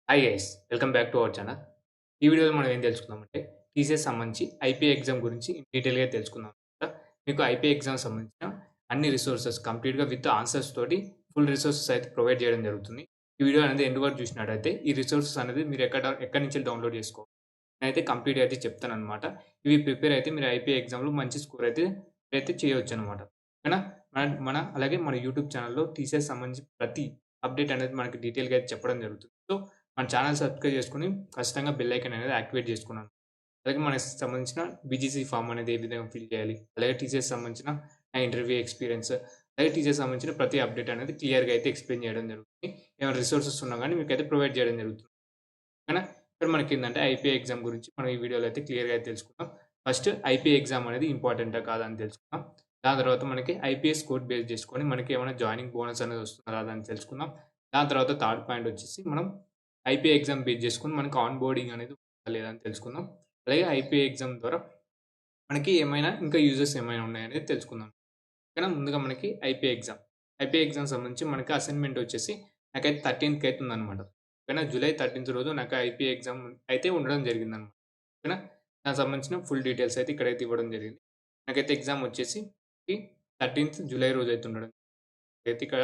Hi guys welcome back to our channel. ఈ వీడియోలో మనం ఏం తెలుసుకుందామంటే టీసీఎస్ సంబంధించి ఐపీఏ ఎగ్జామ్ గురించి డీటెయిల్‌గా తెలుసుకుందాం అనమాట. మీకు ఐపీఏ ఎగ్జామ్ సంబంధించిన అన్ని రిసోర్సెస్ కంప్లీట్‌గా విత్ ఆన్సర్స్ తోటి ఫుల్ రిసోర్సెస్ అయితే ప్రొవైడ్ చేయడం జరుగుతుంది. ఈ వీడియో అనేది ఎండ్ వరకు చూసినట్టయితే ఈ రిసోర్సెస్ అనేది మీరు ఎక్కడి నుంచి డౌన్‌లోడ్ చేసుకోవాలి. నేనైతే కంప్లీట్‌గా అయితే చెప్తాననమాట. ఇవి ప్రిపేర్ అయితే మీరు ఐపీఏ ఎగ్జామ్‌లో మంచి స్కోర్ అయితే చేయొచ్చనమాట. ఓకేనా? అలాగే మన యూట్యూబ్ ఛానెల్‌లో టీసీఎస్ సంబంధించి ప్రతి అప్డేట్ అనేది మనకి డీటెయిల్‌గా అయితే చెప్పడం జరుగుతుంది. సో మన ఛానెల్ సబ్స్క్రైబ్ చేసుకొని ఖచ్చితంగా బెల్ ఐకాన్ అనేది యాక్టివేట్ చేసుకున్నాను. అలాగే మనకి సంబంధించిన బీజీసీ ఫార్మ్ అనేది ఏ విధంగా ఫిల్ చేయాలి? అలాగే టీసీఎస్ సంబంధించిన నా ఇంటర్వ్యూ ఎక్స్‌పీరియన్స్, అలాగే టీసీఎస్ సంబంధించిన ప్రతి అప్డేట్ అనేది క్లియర్‌గా అయితే ఎక్స్‌ప్లెయిన్ చేయడం జరుగుతుంది. ఏమైనా రిసోర్సెస్ ఉన్నా గాని మీకైతే ప్రొవైడ్ చేయడం జరుగుతుంది. ఓకేనా? ఇక్కడ మనకేందంటే ఐపీఏ ఎగ్జామ్ గురించి మనం ఈ వీడియోలో అయితే క్లియర్‌గా అయితే తెలుసుకుందాం. ఫస్ట్ ఐపీఏ ఎగ్జామ్ అనేది ఇంపార్టెంటా కాదా అని తెలుసుకుందాం. దాని తర్వాత మనకి ఐపీఎస్ స్కోర్ బేస్ చేసుకొని మనకి ఏమైనా జాయినింగ్ బోనస్ అనేది వస్తుందా రాదా అని తెలుసుకుందాం. దాని తర్వాత థర్డ్ పాయింట్ వచ్చేసి మనం ఐపీఏ ఎగ్జామ్ బేస్ చేసుకొని మనకి ఆన్ బోర్డింగ్ అనేది ఉందా లేదా అని తెలుసుకుందాం. అలాగే ఐపీఏ ఎగ్జామ్ ద్వారా మనకి ఏమైనా ఇంకా యూజెస్ ఏమైనా ఉన్నాయనేది తెలుసుకుందాం. ఓకేనా? ముందుగా మనకి ఐపీఏ ఎగ్జామ్. ఐపీఏ ఎగ్జామ్ సంబంధించి మనకి అసైన్‌మెంట్ వచ్చేసి నాకైతే 13థ్ అయితే ఉందన్నమాట. ఓకేనా? జూలై 13థ్ రోజు నాకు ఐపీఏ ఎగ్జామ్ అయితే ఉండడం జరిగిందన్నమాట. ఓకేనా? దానికి సంబంధించిన ఫుల్ డీటెయిల్స్ అయితే ఇక్కడైతే ఇవ్వడం జరిగింది. నాకైతే ఎగ్జామ్ వచ్చేసి 13థ్ జూలై రోజు అయితే ఉండడం. అయితే ఇక్కడ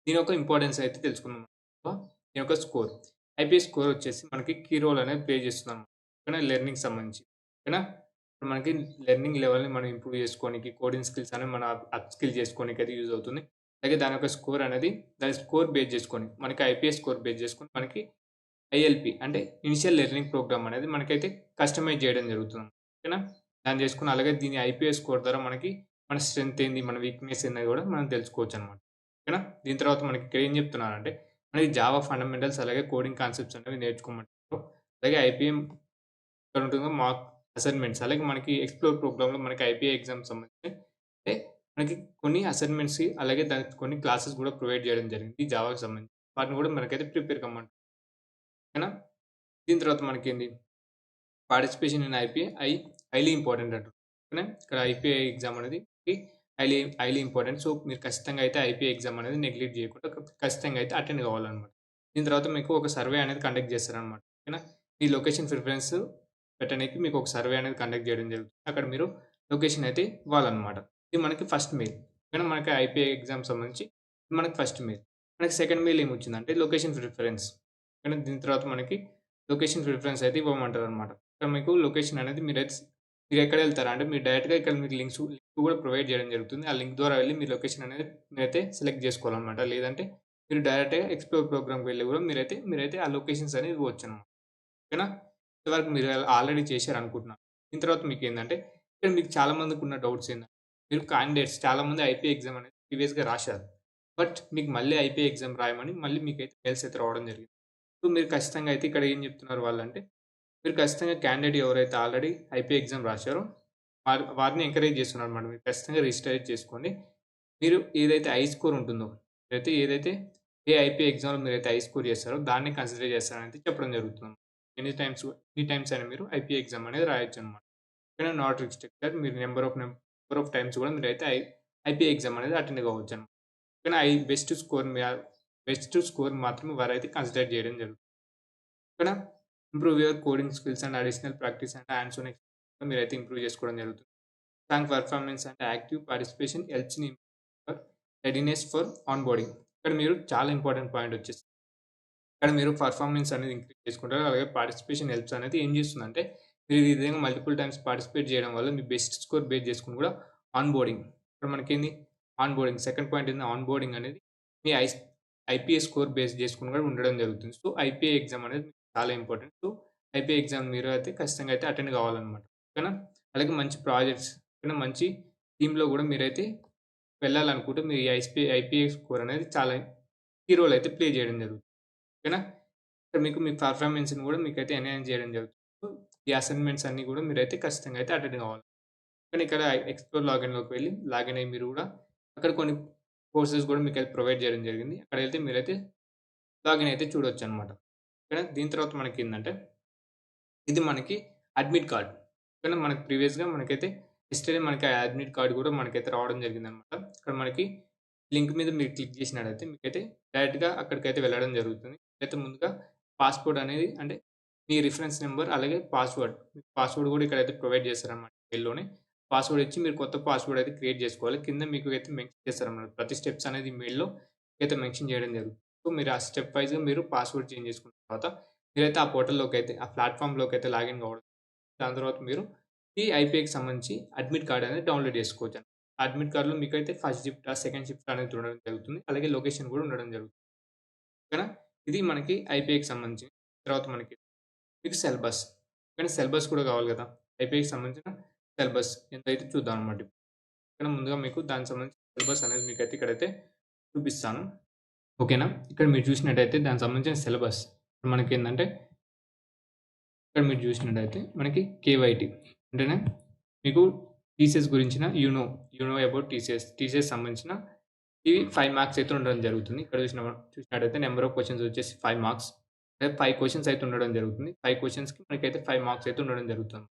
దీని యొక్క ఇంపార్టెన్స్ అయితే తెలుసుకుందాం. దీని యొక్క స్కోర్. ఐపీఎస్ స్కోర్ వచ్చేసి మనకి కీ రోల్ అనేది ప్లే చేస్తుందన్నమాట. ఓకేనా? లెర్నింగ్‌కి సంబంధించి. ఓకేనా? ఇప్పుడు మనకి లెర్నింగ్ లెవెల్‌ని మనం ఇంప్రూవ్ చేసుకోనికి, కోడింగ్ స్కిల్స్ అనేవి మన అప్ స్కిల్ చేసుకోనికి అయితే యూజ్ అవుతుంది. అలాగే దాని యొక్క స్కోర్ అనేది దాని స్కోర్ బేస్ చేసుకొని మనకి ఐపీఎస్ స్కోర్ బేస్ చేసుకొని మనకి ఐఎల్‌పీ అంటే ఇనిషియల్ లెర్నింగ్ ప్రోగ్రామ్ అనేది మనకైతే కస్టమైజ్ చేయడం జరుగుతుంది. ఓకేనా? దాన్ని చేసుకొని అలాగే దీని ఐపీఎస్ స్కోర్ ద్వారా మనకి మన స్ట్రెంత్ ఏంది, మన వీక్‌నెస్ ఏందని కూడా మనం తెలుసుకోవచ్చనమాట. ఓకేనా? దీని తర్వాత మనకి ఇక్కడ ఏం చెప్తున్నారంటే మనకి జావా ఫండమెంటల్స్ అలాగే కోడింగ్ కాన్సెప్ట్స్ అనేవి నేర్చుకోమంటారు. అలాగే ఐపీఎం ఇక్కడ ఉంటుందో మాక్ అసైన్‌మెంట్స్ అలాగే మనకి ఎక్స్‌ప్లోర్ ప్రోగ్రామ్‌లో మనకి ఐపీఏ ఎగ్జామ్‌కి సంబంధించి అంటే మనకి కొన్ని అసైన్‌మెంట్స్ అలాగే దానికి కొన్ని క్లాసెస్ కూడా ప్రొవైడ్ చేయడం జరిగింది జావాకి సంబంధించి. వాటిని కూడా మనకైతే ప్రిపేర్ కమ్మంటారు. ఓకేనా? దీని తర్వాత మనకేంది participation in IPA highly important అంటారు. ఓకేనా? ఇక్కడ ఐపీఐ ఎగ్జామ్ అనేది హైలీ హైలీ ఇంపార్టెంట్. సో, మీరు ఖచ్చితంగా అయితే ఐపీఐ ఎగ్జామ్ అనేది నెగ్లెక్ట్ చేయకుండా ఖచ్చితంగా అయితే అటెండ్ కావాలన్నమాట. దీని తర్వాత మీకు ఒక సర్వే అనేది కండక్ట్ చేస్తారనమాట. ఓకేనా? మీ లొకేషన్ ప్రిఫరెన్స్ పెట్టడానికి మీకు ఒక సర్వే అనేది కండక్ట్ చేయడం జరుగుతుంది. అక్కడ మీరు లొకేషన్ అయితే ఇవ్వాలన్నమాట. ఇది మనకి ఫస్ట్ మెయిల్. ఓకేనా? మనకి ఐపీఐ ఎగ్జామ్ సంబంధించి ఇది మనకి ఫస్ట్ మెయిల్. మనకి సెకండ్ మెయిల్ ఏమొచ్చిందంటే లొకేషన్ ప్రిఫరెన్స్. ఓకేనా? దీని తర్వాత మనకి లొకేషన్ ప్రిఫరెన్స్ అయితే ఇవ్వమంటారనమాట. ఇక్కడ మీకు లొకేషన్ అనేది మీరెక్కడెళ్తారా అంటే మీరు డైరెక్ట్‌గా ఇక్కడ మీకు లింక్ కూడా ప్రొవైడ్ చేయడం జరుగుతుంది. ఆ లింక్ ద్వారా వెళ్లి మీ లొకేషన్ అనేది మీరైతే సెలెక్ట్ చేసుకోవాలనమాట. లేదంటే మీరు డైరెక్ట్‌గా ఎక్స్‌ప్లోర్ ప్రోగ్రామ్‌కి వెళ్లి కూడా మీరైతే ఆ లొకేషన్స్ అనేవి ఇవ్వొచ్చనమాట. ఓకేనా? ఇంతవరకు మీరు ఆల్రెడీ చేశారనుకుంటున్నాను. దీని తర్వాత మీకేందంటే ఇక్కడ మీకు చాలా మందికున్న డౌట్స్ ఏందంటే మీరు క్యాండిడేట్స్ చాలామంది ఐపీఏ ఎగ్జామ్ అనేది ప్రీవియస్‌గా రాశారు. బట్ మీకు మళ్ళీ ఐపీఏ ఎగ్జామ్ రాయమని మళ్ళీ మీకైతే మెయిల్స్ అయితే రావడం జరిగింది. సో, మీరు ఖచ్చితంగా అయితే ఇక్కడ ఏం చెప్తున్నారు వాళ్ళంటే మీరు ఖచ్చితంగా క్యాండిడేట్ ఎవరైతే ఆల్రెడీ ఐపీఏ ఎగ్జామ్ రాసారో వారిని ఎంకరేజ్ చేస్తున్నారనమాట. మీరు ఖచ్చితంగా రిజిస్టర్ అయితే చేసుకోండి. మీరు ఏదైతే హై స్కోర్ ఉంటుందో, ఏదైతే ఏ ఐపీఏ ఎగ్జామ్‌లో మీరైతే హై స్కోర్ చేస్తారో దాన్ని కన్సిడర్ చేస్తారని చెప్పడం జరుగుతుంది. ఎన్ని టైమ్స్ అయినా మీరు ఐపీఏ ఎగ్జామ్ అనేది రాయొచ్చనమాట. ఓకేనా? Not restricted. మీరు నెంబర్ ఆఫ్ టైమ్స్ కూడా మీరైతే ఐపీఏ ఎగ్జామ్ అనేది అటెండ్ కావచ్చనమాట. ఓకేనా? బెస్ట్ స్కోర్ మాత్రమే వారైతే కన్సిడర్ చేయడం జరుగుతుంది. ఇక్కడ improve your coding skills and additional practice and hands on experience మీరైతే ఇంప్రూవ్ చేసుకోవడం జరుగుతుంది. Strong performance and active participation helps in your readiness for onboarding. ఇక్కడ మీరు చాలా ఇంపార్టెంట్ పాయింట్ వచ్చేసి ఇక్కడ మీరు పెర్ఫార్మెన్స్ అనేది ఇంక్రీజ్ చేసుకుంటారు. అలాగే పార్టిసిపేషన్ హెల్ప్స్ అనేది ఏం చేస్తుందంటే మీరు ఈ విధంగా మల్టిపుల్ టైమ్స్ పార్టిసిపేట్ చేయడం వల్ల మీ బెస్ట్ స్కోర్ బేస్ చేసుకొని కూడా ఆన్‌బోర్డింగ్ ఇక్కడ మనకేంది ఆన్‌బోర్డింగ్ సెకండ్ పాయింట్ ఏంది ఆన్‌బోర్డింగ్ అనేది మీ ఐపీఎస్ స్కోర్ బేస్ చేసుకొని కూడా ఉండడం జరుగుతుంది. సో, ఐపీఏ ఎగ్జామ్ అనేది చాలా ఇంపార్టెంట్. సో, ఐపీఏ ఎగ్జామ్ మీరు అయితే ఖచ్చితంగా అయితే అటెండ్ కావాలన్నమాట. ఓకేనా? అలాగే మంచి ప్రాజెక్ట్స్ ఓకేనా? మంచి టీమ్‌లో కూడా మీరైతే వెళ్ళాలనుకుంటే మీ ఐపీఏ స్కోర్ అనేది చాలా కీ రోల్ అయితే ప్లే చేయడం జరుగుతుంది. ఓకేనా? ఇక్కడ మీకు మీ పెర్ఫార్మన్స్‌ని కూడా మీకైతే ఎన్హాన్స్ చేయడం జరుగుతుంది. సో, ఈ అసైన్‌మెంట్స్ అన్నీ కూడా మీరైతే ఖచ్చితంగా అయితే అటెండ్ కావాలి. కానీ ఇక్కడ ఎక్స్‌ప్లోర్ లాగిన్‌లోకి వెళ్లి లాగిన్ అయ్యి మీరు కూడా అక్కడ కొన్ని కోర్సెస్ కూడా మీకైతే ప్రొవైడ్ చేయడం జరిగింది. అక్కడైతే మీరైతే లాగిన్ అయితే చూడొచ్చనమాట. ఓకేనా? దీని తర్వాత మనకేందంటే ఇది మనకి అడ్మిట్ కార్డ్. ఓకేనా? మనకి ప్రీవియస్‌గా మనకైతే యస్టర్‌డే మనకి ఆ అడ్మిట్ కార్డ్ కూడా మనకైతే రావడం జరిగిందనమాట. ఇక్కడ మనకి లింక్ మీద మీరు క్లిక్ చేసినట్టయితే మీకైతే డైరెక్ట్‌గా అక్కడికైతే వెళ్ళడం జరుగుతుంది. అయితే ముందుగా పాస్‌పోర్ట్ అనేది అంటే మీ రిఫరెన్స్ నంబర్ అలాగే పాస్‌వర్డ్. పాస్‌వర్డ్ కూడా ఇక్కడైతే ప్రొవైడ్ చేస్తారన్నమాట మెయిల్‌లోనే. పాస్‌వర్డ్ ఇచ్చి మీరు కొత్త పాస్‌వర్డ్ అయితే క్రియేట్ చేసుకోవాలి. కింద మీకు అయితే మెన్షన్ చేస్తారన్నమాట. ప్రతి స్టెప్స్ అనేది మెయిల్‌లో అయితే మెన్షన్ చేయడం జరుగుతుంది. సో, మీరు ఆ స్టెప్ వైస్‌గా మీరు పాస్‌వర్డ్ చేంజ్ చేసుకున్న తర్వాత మీరైతే ఆ పోర్టల్‌లోకైతే ఆ ప్లాట్‌ఫార్మ్‌లోకైతే లాగిన్ కావడం. దాని తర్వాత మీరు ఈ ఐపీఐకి సంబంధించి అడ్మిట్ కార్డ్ అనేది డౌన్‌లోడ్ చేసుకోవచ్చు. ఆ అడ్మిట్ కార్డ్‌లో మీకైతే ఫస్ట్ షిఫ్ట్, సెకండ్ షిఫ్ట్ అనేది ఉండడం జరుగుతుంది. అలాగే లొకేషన్ కూడా ఉండడం జరుగుతుంది. ఓకేనా? ఇది మనకి ఐపీఐకి సంబంధించి. తర్వాత మీకు సిలబస్. కానీ సిలబస్ కూడా కావాలి కదా! ఐపీఐకి సంబంధించిన సిలబస్ ఎంతైతే చూద్దాం అన్నమాట. ఇక్కడ ముందుగా మీకు దానికి సంబంధించిన సిలబస్ అనేది మీకైతే ఇక్కడైతే చూపిస్తాను. ఓకేనా? ఇక్కడ మీరు చూసినట్టయితే దానికి సంబంధించిన సిలబస్ మనకేందంటే ఇక్కడ మీరు చూసినట్టయితే మనకి కేవైటీ అంటేనే మీకు టీసీఎస్ గురించిన you know about TCS. TCS సంబంధించిన ఇవి 5 మార్క్స్ అయితే ఉండడం జరుగుతుంది. ఇక్కడ చూసినట్టయితే నంబర్ ఆఫ్ క్వెషన్స్ వచ్చేసి 5 మార్క్స్. అంటే 5 క్వెషన్స్ అయితే ఉండడం జరుగుతుంది. 5 క్వెషన్స్‌కి మనకైతే 5 మార్క్స్ అయితే ఉండడం జరుగుతుంది.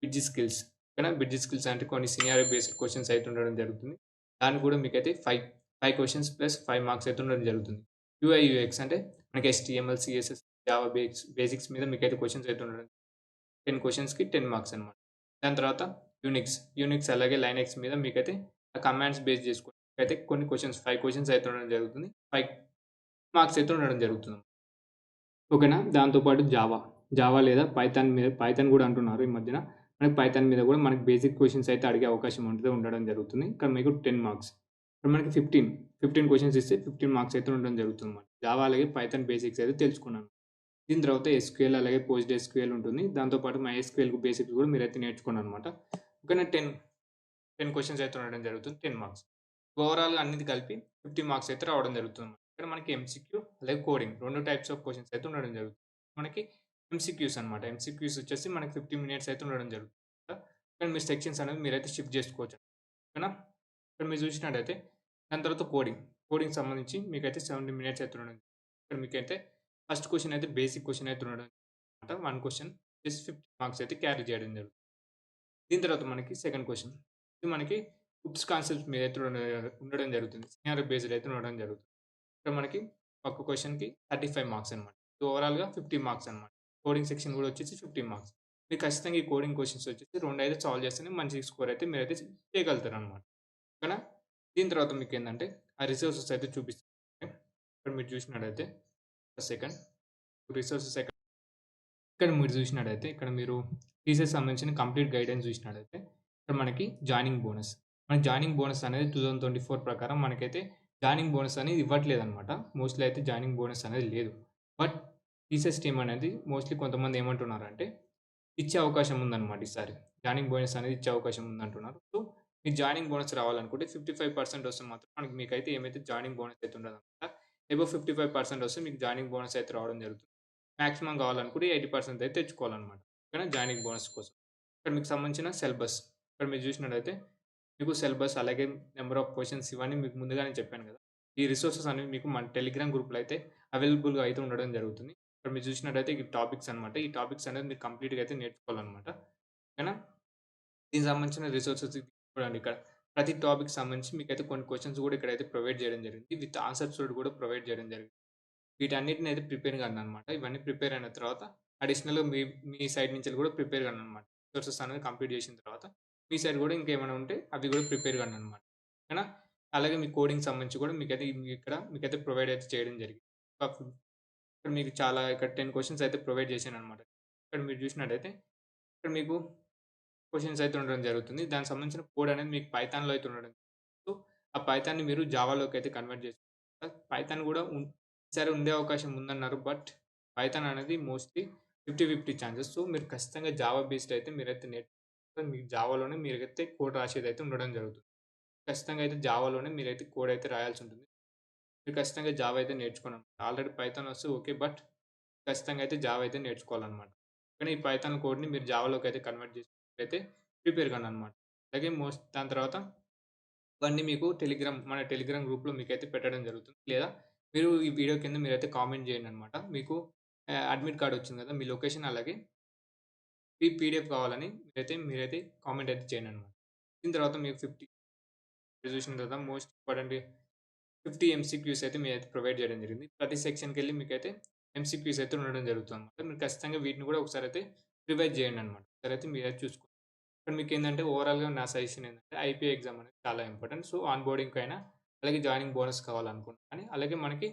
Bridge skills. ఓకేనా? బ్రిడ్జ్ స్కిల్స్ అంటే కొన్ని సినారియో బేస్డ్ క్వెషన్స్ అయితే ఉండడం జరుగుతుంది. దానికి కూడా మీకైతే 5 క్వెషన్స్ ప్లస్ 5 మార్క్స్ అయితే ఉండడం జరుగుతుంది. యూఐ, యూఎక్స్ అంటే మనకి HTML, CSS, జావా బేసిక్స్ మీద మీకైతే క్వెషన్స్ అయితే ఉండడం 10 క్వెషన్స్‌కి 10 మార్క్స్ అన్నమాట. దాని తర్వాత యూనిక్స్ అలాగే లైనక్స్ మీద మీకైతే ఆ కమాండ్స్ బేస్ చేసుకొని అయితే కొన్ని క్వెషన్స్ 5 క్వెషన్స్ అయితే ఉండడం జరుగుతుంది. 5 మార్క్స్ అయితే ఉండడం జరుగుతుంది. ఓకేనా? దాంతో పాటు జావా లేదా పైథాన్ కూడా అంటున్నారు ఈ మధ్యన. మనకి పైథాన్ మీద కూడా మనకి బేసిక్ క్వెషన్స్ అయితే అడిగే అవకాశం అయితే ఉండడం జరుగుతుంది. ఇక్కడ మీకు 10 మార్క్స్. ఇక్కడ మనకి 15 క్వెషన్స్ ఇస్తే 15 మార్క్స్ అయితే ఉండడం జరుగుతుందన్నమాట. జావా అలాగే పైథాన్ బేసిక్స్ అయితే తెలుసుకున్నాను. దీని తర్వాత ఎస్‌క్యూఎల్ అలాగే పోస్ట్ ఎస్‌క్యూఎల్ ఉంటుంది. దాంతో పాటు మైఎస్‌క్యూఎల్ బేసిక్స్ కూడా మీరైతే నేర్చుకోండనమాట. ఓకేనా? 10 క్వెషన్స్ అయితే ఉండడం జరుగుతుంది. 10 మార్క్స్. ఓవరాల్‌గా అన్నిటి కలిపి 50 మార్క్స్ అయితే రావడం జరుగుతుంది. ఇక్కడ మనకి ఎంసీక్యూ అలాగే కోడింగ్ 2 టైప్స్ ఆఫ్ క్వెషన్స్ అయితే ఉండడం జరుగుతుంది. మనకి ఎంసీక్యూస్ అన్నమాట. ఎంసీక్యూస్ వచ్చేసి మనకి 50 మినిట్స్ అయితే ఉండడం జరుగుతుంది. ఇక్కడ మీ సెక్షన్స్ అనేవి మీరైతే షిఫ్ట్ చేసుకోవచ్చు. ఓకేనా? ఇక్కడ మీరు చూసినట్టయితే దాని తర్వాత కోడింగ్ సంబంధించి మీకైతే 70 మినిట్స్ అయితే ఉండడం. ఇక్కడ మీకైతే ఫస్ట్ క్వెషన్ అయితే బేసిక్ క్వెషన్ అయితే ఉండడం అన్నమాట. 1 క్వెషన్ జస్ట్ 50 మార్క్స్ అయితే క్యారీ చేయడం జరుగుతుంది. దీని తర్వాత మనకి సెకండ్ క్వెషన్. ఇది మనకి హుక్స్ కాన్సెప్ట్స్ మీద అయితే ఉండడం జరుగుతుంది. సినారియో బేస్డ్ అయితే ఉండడం జరుగుతుంది. ఇక్కడ మనకి ఒక్క క్వెషన్‌కి 35 మార్క్స్ అన్నమాట. ఇది ఓవరాల్‌గా 50 మార్క్స్ అన్నమాట. కోడింగ్ సెక్షన్ కూడా వచ్చేసి 50 మార్క్స్. మీరు ఖచ్చితంగా ఈ కోడింగ్ క్వెషన్స్ వచ్చేసి 2 అయితే సాల్వ్ చేస్తేనే మంచి స్కోర్ అయితే మీరైతే చేయగలుగుతారన్నమాట. ఓకేనా? దీని తర్వాత మీకేందంటే ఆ రిసోర్సెస్ అయితే చూపిస్తాను. ఇక్కడ మీరు చూసినట్టయితే సెకండ్ రిసోర్సెస్ ఇక్కడ మీరు చూసినట్టయితే ఇక్కడ మీరు థీసిస్ సంబంధించిన కంప్లీట్ గైడెన్స్ చూసినట్టయితే ఇక్కడ మనకి జాయినింగ్ బోనస్. మనకి జాయినింగ్ బోనస్ అనేది 2024 ప్రకారం మనకైతే జాయినింగ్ బోనస్ అనేది ఇవ్వట్లేదన్నమాట. మోస్ట్‌లీ అయితే జాయినింగ్ బోనస్ అనేది లేదు. బట్ థీసిస్ టీమ్ అనేది మోస్ట్‌లీ కొంతమంది ఏమంటున్నారంటే ఇచ్చే అవకాశం ఉందన్నమాట ఈసారి. జాయినింగ్ బోనస్ అనేది ఇచ్చే అవకాశం ఉందంటున్నారు. సో, మీకు జాయినింగ్ బోనస్ రావాలనుకుంటే 55% వస్తే మాత్రం మీకైతే ఏమైతే జాయినింగ్ బోనస్ అయితే ఉండదన్నమాట. అబోవ్ 55% వస్తే మీకు జాయినింగ్ బోనస్ అయితే రావడం జరుగుతుంది. మాక్సిమం కావాలనుకుంటే 80% అయితే తెచ్చుకోవాలన్నమాట. ఓకేనా? జాయినింగ్ బోనస్ కోసం. ఇక్కడ మీకు సంబంధించిన సిలబస్. ఇక్కడ మీరు చూసినట్టయితే మీకు సిలబస్ అలాగే నంబర్ ఆఫ్ క్వెషన్స్ ఇవన్నీ మీకు ముందుగానే చెప్పాను కదా! ఈ రిసోర్సెస్ అనేవి మీకు మన టెలిగ్రామ్ గ్రూప్‌లో అయితే అవైలబుల్‌గా అయితే ఉండడం జరుగుతుంది. ఇక్కడ మీరు చూసినట్టయితే ఈ టాపిక్స్ అన్నమాట. ఈ టాపిక్స్ అనేది మీరు కంప్లీట్‌గా అయితే నేర్చుకోవాలన్నమాట. ఓకేనా? దీనికి సంబంధించిన రిసోర్సెస్ చూడండి ఇక్కడ. ప్రతి టాపిక్‌కి సంబంధించి మీకైతే కొన్ని క్వెషన్స్ కూడా ఇక్కడైతే ప్రొవైడ్ చేయడం జరిగింది. విత్ ఆన్సర్స్ కూడా ప్రొవైడ్ చేయడం జరిగింది. వీటన్నిటిని అయితే ప్రిపేర్ కాననమాట. ఇవన్నీ ప్రిపేర్ అయిన తర్వాత అడిషనల్‌గా మీ సైడ్ నుంచి కూడా ప్రిపేర్ కాననమాట. కోర్సెస్ అనేది కంప్లీట్ చేసిన తర్వాత మీ సైడ్ కూడా ఇంకేమైనా ఉంటే అవి కూడా ప్రిపేర్ కాననమాట. ఓకేనా? అలాగే మీ కోడింగ్ సంబంధించి కూడా మీకైతే ప్రొవైడ్ అయితే చేయడం జరిగింది. ఇక్కడ మీకు చాలా ఇక్కడ 10 క్వెషన్స్ అయితే ప్రొవైడ్ చేశాననమాట. ఇక్కడ మీరు చూసినట్టయితే ఇక్కడ మీకు క్వెషన్స్ అయితే ఉండడం జరుగుతుంది. దానికి సంబంధించిన కోడ్ అనేది మీకు పైథాన్‌లో అయితే ఉండడం. సో, ఆ పైథాన్‌ని మీరు జావాలోకి అయితే కన్వర్ట్ చేసుకుంటారు. పైథాన్ కూడా ఈసారి ఉండే అవకాశం ఉందన్నారు. బట్ పైథాన్ అనేది మోస్ట్‌లీ 50 ఛాన్సెస్. సో, మీరు ఖచ్చితంగా జావా బేస్డ్ అయితే మీరైతే మీకు జావాలోనే మీరైతే కోడ్ రాసేదైతే ఉండడం జరుగుతుంది. ఖచ్చితంగా అయితే జావాలోనే మీరైతే కోడ్ అయితే రాయాల్సి ఉంటుంది. మీరు ఖచ్చితంగా జావా అయితే నేర్చుకోవాలి. ఆల్రెడీ పైథాన్ వస్తే ఓకే. బట్ ఖచ్చితంగా అయితే జావా అయితే నేర్చుకోవాలన్నమాట. కానీ ఈ పైథాన్ కోడ్‌ని మీరు జావాలోకి అయితే కన్వర్ట్ చేసుకున్నట్లయితే ప్రిపేర్ కానన్నమాట. అలాగే దాని తర్వాత ఇవన్నీ మీకు మన టెలిగ్రామ్ గ్రూప్‌లో మీకైతే పెట్టడం జరుగుతుంది. లేదా మీరు ఈ వీడియో కింద మీరైతే కామెంట్ చేయండన్నమాట. మీకు అడ్మిట్ కార్డ్ వచ్చింది కదా! మీ లొకేషన్ అలాగే ఈ పీడీఎఫ్ కావాలని మీరైతే కామెంట్ అయితే చేయండన్నమాట. దీని తర్వాత మీకు 50 చూసిన తర్వాత మోస్ట్ ఇంపార్టెంట్ 50 ఎంసీక్యూస్ అయితే మీరైతే ప్రొవైడ్ చేయడం జరిగింది. ప్రతి సెక్షన్‌కెళ్ళి మీకైతే ఎంసీక్యూస్ అయితే ఉండడం జరుగుతుందన్నమాట. మీరు ఖచ్చితంగా వీటిని కూడా ఒకసారి అయితే రివైజ్ చేయండన్నమాట. ఒకసారి అయితే మీరైతే చూసుకోండి. ఇక్కడ మీకేందంటే ఓవరాల్‌గా నా సజెషన్ ఏందంటే ఐపీఏ ఎగ్జామ్ అనేది చాలా ఇంపార్టెంట్. సో, ఆన్ బోర్డింగ్‌కైనా అలాగే జాయినింగ్ బోనస్ కావాలనుకుంటే కానీ అలాగే మనకి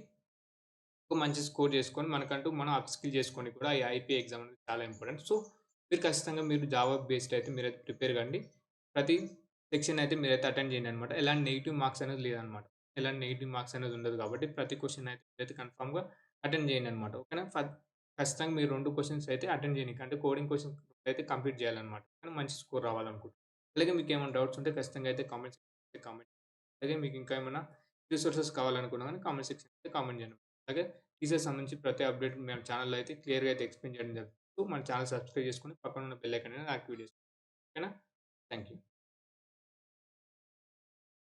ఒక మంచి స్కోర్ చేసుకొని మనకంటూ మనం అప్‌స్కిల్ చేసుకోనికి కూడా ఈ ఐపీఏ ఎగ్జామ్ అనేది చాలా ఇంపార్టెంట్. సో, మీరు ఖచ్చితంగా మీరు జావా బేస్డ్ అయితే మీరైతే ప్రిపేర్ కండి. ప్రతి సెక్షన్ అయితే మీరైతే అటెండ్ చేయండనమాట. ఎలాంటి నెగెటివ్ మార్క్స్ అనేది లేదనమాట. ఎలాంటి నెగెటివ్ మార్క్స్ అనేది ఉండదు కాబట్టి ప్రతి క్వెషన్ అయితే మీరైతే కన్ఫర్మ్‌గా అటెండ్ చేయండనమాట. ఓకేనా? ఖచ్చితంగా మీరు 2 క్వెషన్స్ అయితే అటెండ్ చేయనీకి అంటే కోడింగ్ క్వెషన్ అయితే కంప్లీట్ చేయాలనమాట. కానీ మంచి స్కోర్ రావాలనుకుంటే. అలాగే మీకేమైనా డౌట్స్ ఉంటే ఖచ్చితంగా అయితే కామెంట్ అలాగే మీకు ఇంకా ఏమైనా రిసోర్సెస్ కావాలనుకున్నా గాని కామెంట్ సెక్షన్‌లో అయితే కామెంట్ చేయండి. అలాగే టీచర్స్ సంబంధించి ప్రతి అప్డేట్ మన ఛానెల్‌లో అయితే క్లియర్‌గా అయితే ఎక్స్‌ప్లెయిన్ చేయడం జరుగుతుంది. సో, మన ఛానెల్ సబ్స్క్రైబ్ చేసుకొని పక్కన ఉన్న బెల్ ఐకాన్ అనేది యాక్టివేట్ చేసుకోండి. ఓకేనా? Thank you.